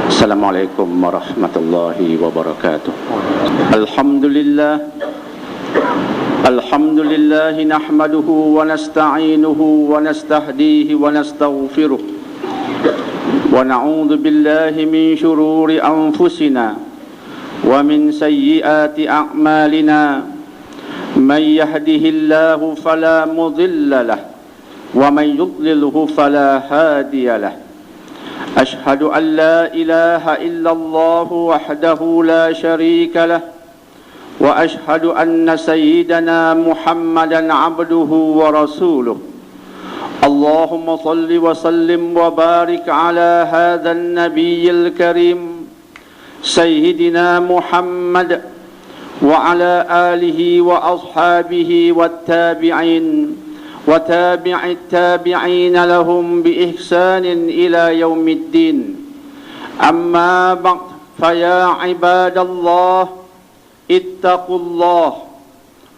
Assalamualaikum warahmatullahi wabarakatuh. Alhamdulillah nahmaduhu wa nasta'inuhu wa nastahdihi wa nastaghfiruh wa na'udzu billahi min shururi anfusina wa min sayyiati a'malina. Man yahdihillahu fala mudilla lahu wa man yudlilhu fala hadiya lahu. أشهد أن لا إله إلا الله وحده لا شريك له وأشهد أن سيدنا محمدا عبده ورسوله. اللهم صل وسلم وبارك على هذا النبي الكريم سيدنا محمد وعلى آله وأصحابه والتابعين وتابع التابعين لهم بإحسان إلى يوم الدين. أما بعد فيا عباد الله اتقوا الله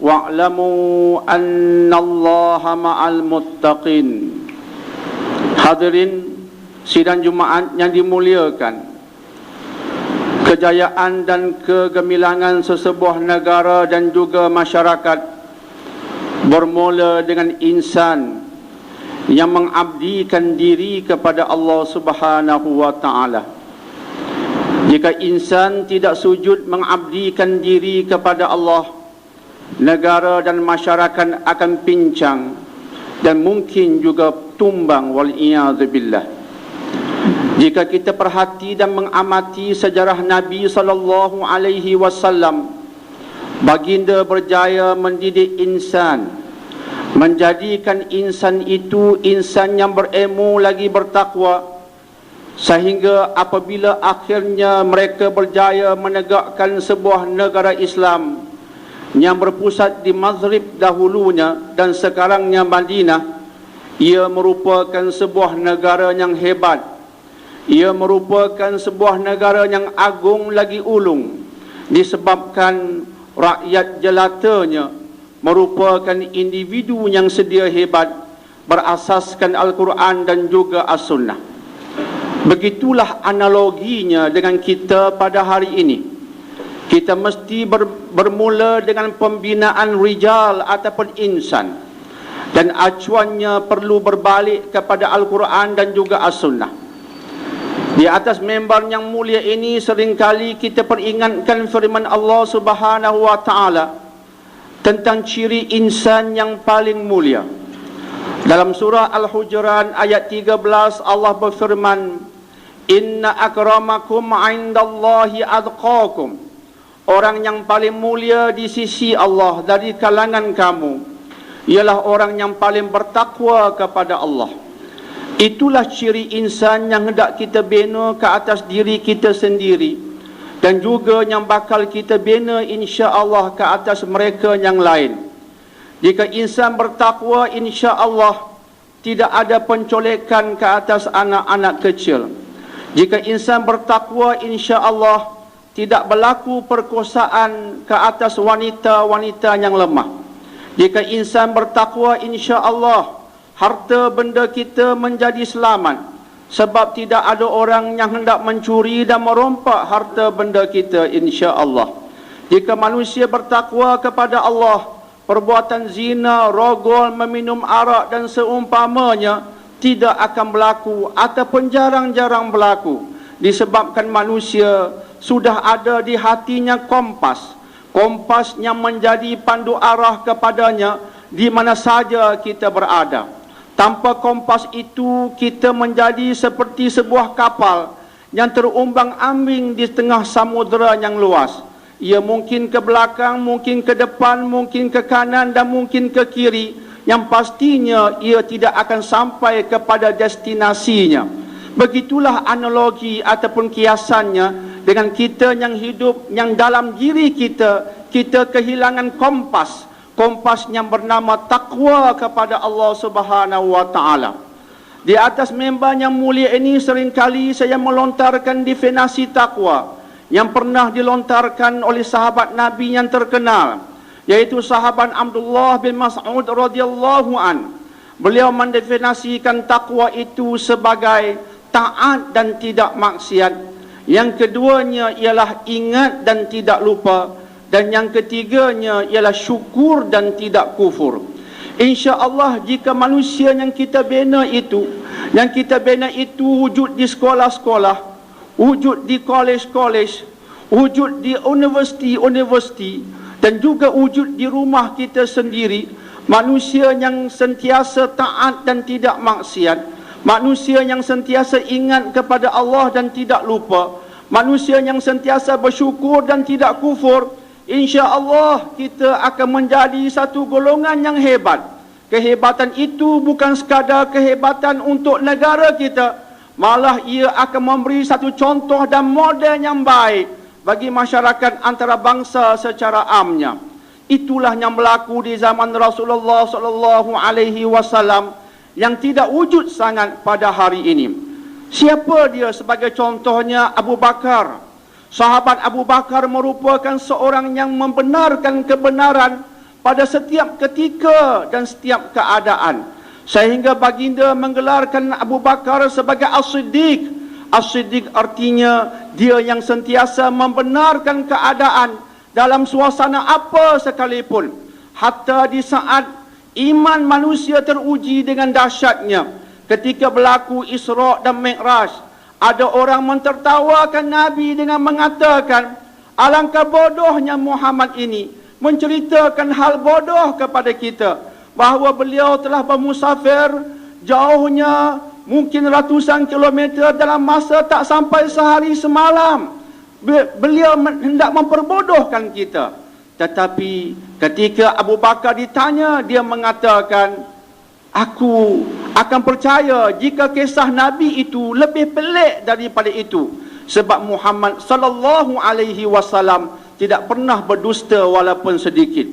واعلموا أن الله مع المتقين. Hadirin sidang Jumaat yang dimuliakan, kejayaan dan kegemilangan sesebuah negara dan juga masyarakat bermula dengan insan yang mengabdikan diri kepada Allah Subhanahu wa taala. Jika insan tidak sujud mengabdikan diri kepada Allah, negara dan masyarakat akan pincang dan mungkin juga tumbang, wal iyadzu billah. Jika kita perhati dan mengamati sejarah Nabi sallallahu alaihi wasallam, baginda berjaya mendidik insan, menjadikan insan itu insan yang berilmu lagi bertakwa, sehingga apabila akhirnya mereka berjaya menegakkan sebuah negara Islam yang berpusat di Maghrib dahulunya dan sekarangnya Madinah, ia merupakan sebuah negara yang hebat. Ia merupakan sebuah negara yang agung lagi ulung, disebabkan rakyat jelatanya merupakan individu yang sedia hebat berasaskan Al-Quran dan juga As-Sunnah. Begitulah analoginya dengan kita pada hari ini. Kita mesti bermula dengan pembinaan rijal ataupun insan, dan acuannya perlu berbalik kepada Al-Quran dan juga As-Sunnah. Di atas mimbar yang mulia ini seringkali kita peringatkan firman Allah Subhanahu wa taala tentang ciri insan yang paling mulia. Dalam surah Al-Hujurat ayat 13 Allah berfirman, "Inna akramakum 'indallahi atqakum." Orang yang paling mulia di sisi Allah dari kalangan kamu ialah orang yang paling bertakwa kepada Allah. Itulah ciri insan yang hendak kita bina ke atas diri kita sendiri, dan juga yang bakal kita bina insya-Allah ke atas mereka yang lain. Jika insan bertakwa, insya-Allah tidak ada pencolekan ke atas anak-anak kecil. Jika insan bertakwa, insya-Allah tidak berlaku perkosaan ke atas wanita-wanita yang lemah. Jika insan bertakwa, insya-Allah harta benda kita menjadi selamat, sebab tidak ada orang yang hendak mencuri dan merompak harta benda kita, insya-Allah. Jika manusia bertakwa kepada Allah, perbuatan zina, rogol, meminum arak dan seumpamanya tidak akan berlaku ataupun jarang-jarang berlaku, disebabkan manusia sudah ada di hatinya kompas yang menjadi pandu arah kepadanya di mana saja kita berada. Tanpa kompas itu, kita menjadi seperti sebuah kapal yang terumbang-ambing di tengah samudera yang luas. Ia mungkin ke belakang, mungkin ke depan, mungkin ke kanan dan mungkin ke kiri. Yang pastinya ia tidak akan sampai kepada destinasinya. Begitulah analogi ataupun kiasannya dengan kita yang hidup, yang dalam diri kita kehilangan kompas yang bernama takwa kepada Allah Subhanahu wa taala. Di atas mimbar yang mulia ini seringkali saya melontarkan definisi takwa yang pernah dilontarkan oleh sahabat Nabi yang terkenal, yaitu sahabat Abdullah bin Mas'ud radhiyallahu an. Beliau mendefinisikan takwa itu sebagai taat dan tidak maksiat, Yang keduanya ialah ingat dan tidak lupa. Dan yang ketiganya ialah syukur dan tidak kufur. InsyaAllah jika manusia yang kita bina itu, wujud di sekolah-sekolah, wujud di kolej-kolej, wujud di universiti-universiti, dan juga wujud di rumah kita sendiri, manusia yang sentiasa taat dan tidak maksiat, manusia yang sentiasa ingat kepada Allah dan tidak lupa, manusia yang sentiasa bersyukur dan tidak kufur, insya-Allah kita akan menjadi satu golongan yang hebat. Kehebatan itu bukan sekadar kehebatan untuk negara kita, malah ia akan memberi satu contoh dan model yang baik bagi masyarakat antarabangsa secara amnya. Itulah yang berlaku di zaman Rasulullah sallallahu alaihi wasallam yang tidak wujud sangat pada hari ini. Siapa dia sebagai contohnya? Abu Bakar. Sahabat Abu Bakar merupakan seorang yang membenarkan kebenaran pada setiap ketika dan setiap keadaan, sehingga baginda menggelarkan Abu Bakar sebagai As-Siddiq. As-Siddiq artinya dia yang sentiasa membenarkan keadaan dalam suasana apa sekalipun, hatta di saat iman manusia teruji dengan dahsyatnya. Ketika berlaku Isra' dan Mi'raj, ada orang mentertawakan Nabi dengan mengatakan, alangkah bodohnya Muhammad ini menceritakan hal bodoh kepada kita, bahawa beliau telah bermusafir jauhnya mungkin ratusan kilometer dalam masa tak sampai sehari semalam. Beliau hendak memperbodohkan kita. Tetapi ketika Abu Bakar ditanya, dia mengatakan, aku akan percaya jika kisah Nabi itu lebih pelik daripada itu, sebab Muhammad sallallahu alaihi wasallam tidak pernah berdusta walaupun sedikit.